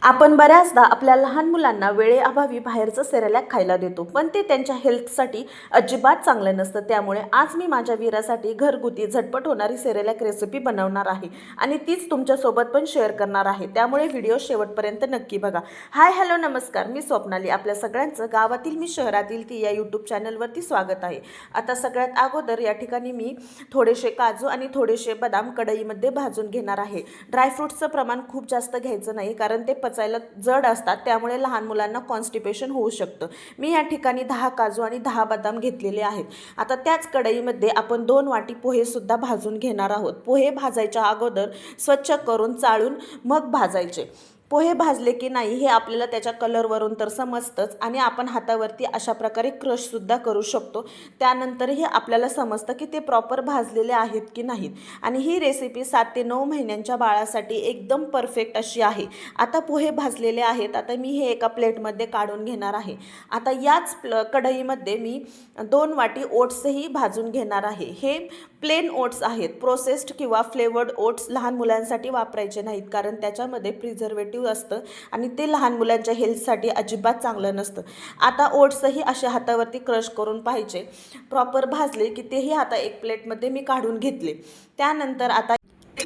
आपण बऱ्याचदा आपल्या लहान मुलांना वेळेअभावी बाहेरचं सेरेलॅक खायला देतो, पण ते त्यांच्या हेल्थसाठी अजिबात चांगलं नसतं. त्यामुळे आज मी माझ्या वीरासाठी घरगुती झटपट होणारी सेरेलॅक रेसिपी बनवणार आहे आणि तीच तुमच्यासोबत पण शेअर करणार आहे. त्यामुळे व्हिडिओ शेवटपर्यंत नक्की बघा. हाय हॅलो नमस्कार, मी स्वप्नाली. आपल्या सगळ्यांचं गावातील मी शहरातील ती या यूट्यूब चॅनलवरती स्वागत आहे. आता सगळ्यात अगोदर या ठिकाणी मी थोडेसे काजू आणि थोडेसे बदाम कढईमध्ये भाजून घेणार आहे. ड्रायफ्रूट्सचं प्रमाण खूप जास्त घ्यायचं नाही, कारण ते पचायला जड असतात, त्यामुळे लहान मुलांना कॉन्स्टिपेशन होऊ शकतं. मी या ठिकाणी 10 काजू आणि 10 बदाम घेतलेले आहेत. आता त्याच कढईमध्ये आपण 2 वाटी पोहे सुद्धा भाजून घेणार आहोत. पोहे भाजायच्या अगोदर स्वच्छ करून चाळून मग भाजायचे. पोहे भाजले की नाही हे आपल्याला त्याच्या कलरवरून तर समजतंच, आणि आपण हातावरती अशा प्रकारे क्रशसुद्धा करू शकतो. त्यानंतरही आपल्याला समजतं की ते प्रॉपर भाजलेले आहेत की नाहीत. आणि ही रेसिपी 7 ते 9 महिन्यांच्या बाळासाठी एकदम परफेक्ट अशी आहे. आता पोहे भाजलेले आहेत. आता मी हे एका प्लेटमध्ये काढून घेणार आहे. आता याच कढईमध्ये मी 2 वाटी ओट्सही भाजून घेणार आहे. हे प्लेन ओट्स आहेत. प्रोसेस्ड किंवा फ्लेवर्ड ओट्स लहान मुलांसाठी वापरायचे नाहीत, कारण त्याच्यामध्ये प्रिझर्वेटिव्ह असतं आणि ते लहान मुलांच्या हेल्थसाठी अजिबात चांगलं नसतं. आता ओट्सही अशा हातावरती क्रश करून पाहिजे. प्रॉपर भाजले की तेही आता एक प्लेटमध्ये मी काढून घेतले. त्यानंतर आता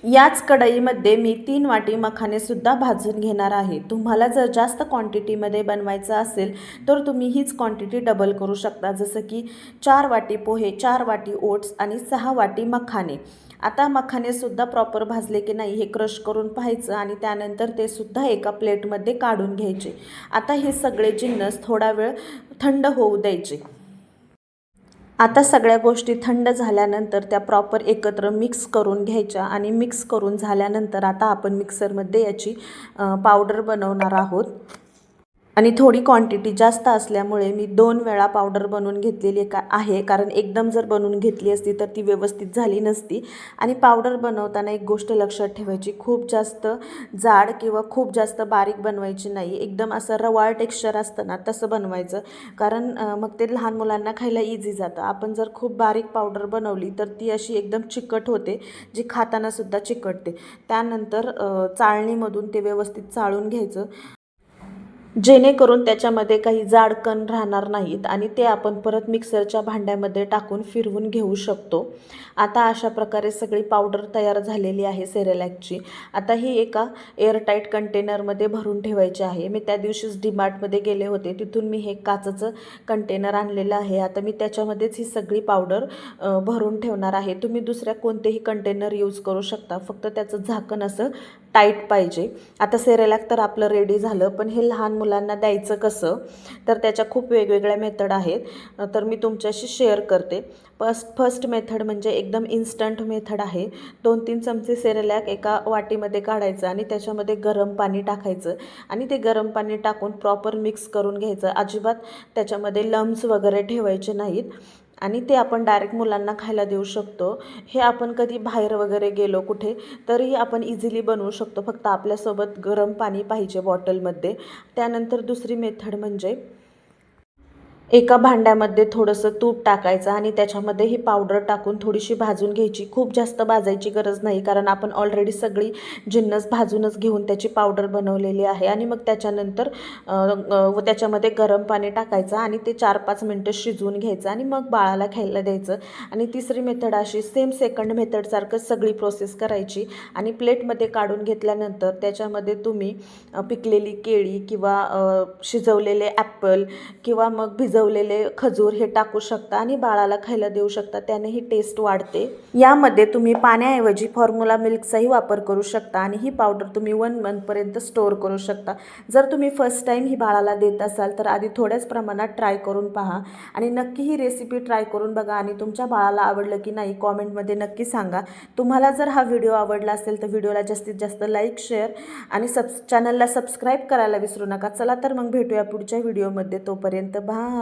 याच कढईमध्ये मी 3 वाटी मखानेसुद्धा भाजून घेणार आहे. तुम्हाला जर जास्त क्वांटिटीमध्ये बनवायचं असेल तर तुम्ही हीच क्वांटिटी डबल करू शकता, जसं की 4 वाटी पोहे, 4 वाटी ओट्स आणि 6 वाटी मखाने. आता मखानेसुद्धा प्रॉपर भाजले की नाही हे क्रश करून पाहायचं आणि त्यानंतर ते सुद्धा एका प्लेटमध्ये काढून घ्यायचे. आता हे सगळे जिन्नस थोडा वेळ थंड होऊ द्यायचे. आता सगळ्या गोष्टी थंड झाल्यानंतर त्या प्रॉपर एकत्र मिक्स करून घ्यायच्या आणि मिक्स करून झाल्यानंतर आता आपण मिक्सरमध्ये याची पावडर बनवणार आहोत. आणि थोडी क्वांटिटी जास्त असल्यामुळे मी 2 वेळा पावडर बनवून घेतलेली आहे, कारण एकदम जर बनवून घेतली असती तर ती व्यवस्थित झाली नसती. आणि पावडर बनवताना एक गोष्ट लक्षात ठेवायची, खूप जास्त जाड किंवा खूप जास्त बारीक बनवायची नाही. एकदम असं रवाळ टेक्स्चर असतं ना तसं बनवायचं, कारण मग ते लहान मुलांना खायला इझी जातं. आपण जर खूप बारीक पावडर बनवली तर ती अशी एकदम चिकट होते, जी खातानासुद्धा चिकटते. त्यानंतर चाळणीमधून ते व्यवस्थित चाळून घ्यायचं, जेणेकरून त्याच्यामध्ये काही जाड कण राहणार नाहीत आणि ते आपण परत मिक्सरच्या भांड्यामध्ये टाकून फिरवून घेऊ शकतो. आता अशा प्रकारे सगळी पावडर तयार झालेली आहे सेरेलॅकची. आता ही एका एअरटाईट कंटेनरमध्ये भरून ठेवायची आहे. मी त्या दिवशीच डीमार्टमध्ये गेले होते, तिथून मी हे काचेचं कंटेनर आणलेलं आहे. आता मी त्याच्यामध्येच ही सगळी पावडर भरून ठेवणार आहे. तुम्ही दुसऱ्या कोणतेही कंटेनर यूज करू शकता, फक्त त्याचं झाकण असं टाईट पाहिजे. आता सेरेलॅक तर आपलं रेडी झालं, पण हे लहान मुलांना द्यायचं कसं, तर त्याच्या खूप वेगवेगळ्या मेथड आहेत, तर मी तुमच्याशी शेअर करते. फर्स्ट मेथड म्हणजे एकदम इन्स्टंट मेथड आहे. 2-3 चमचे सेरेलॅक एका वाटीमध्ये काढायचं आणि त्याच्यामध्ये गरम पाणी टाकायचं आणि ते गरम पाणी टाकून प्रॉपर मिक्स करून घ्यायचं. अजिबात त्याच्यामध्ये लम्स वगैरे ठेवायचे नाहीत आणि ते आपण डायरेक्ट मुलांना खायला देऊ शकतो. हे आपण कधी बाहेर वगैरे गेलो कुठे तरी आपण इझिली बनवू शकतो, फक्त आपल्यासोबत गरम पाणी पाहिजे बॉटलमध्ये. त्यानंतर दुसरी मेथड म्हणजे एका भांड्यामध्ये थोडंसं तूप टाकायचं आणि त्याच्यामध्ये ही पावडर टाकून थोडीशी भाजून घ्यायची. खूप जास्त भाजायची गरज नाही, कारण आपण ऑलरेडी सगळी जिन्नस भाजूनच घेऊन त्याची पावडर बनवलेली आहे. आणि मग त्याच्यानंतर त्याच्यामध्ये गरम पाणी टाकायचं आणि ते 4-5 मिनटं शिजवून घ्यायचं आणि मग बाळाला खायला द्यायचं. आणि तिसरी मेथड अशी सेम सेकंड मेथडसारखंच सगळी प्रोसेस करायची आणि प्लेटमध्ये काढून घेतल्यानंतर त्याच्यामध्ये तुम्ही पिकलेली केळी किंवा शिजवलेले ॲपल किंवा मग भिजवलेले खजूर हे टाकू शकता आणि बाळाला खायला देऊ शकता. त्यानेही टेस्ट वाढते. यामध्ये तुम्ही पाण्याऐवजी फॉर्म्युला मिल्कचाही वापर करू शकता आणि ही पावडर तुम्ही 1 मंथपर्यंत स्टोअर करू शकता. जर तुम्ही फर्स्ट टाईम ही बाळाला देत असाल तर आधी थोड्याच प्रमाणात ट्राय करून पहा आणि नक्की ही रेसिपी ट्राय करून बघा आणि तुमच्या बाळाला आवडलं की नाही कॉमेंटमध्ये नक्की सांगा. तुम्हाला जर हा व्हिडिओ आवडला असेल तर व्हिडिओला जास्तीत जास्त लाईक, शेअर आणि चॅनलला सबस्क्राईब करायला विसरू नका. चला तर मग भेटूया पुढच्या व्हिडिओमध्ये. तोपर्यंत बाय.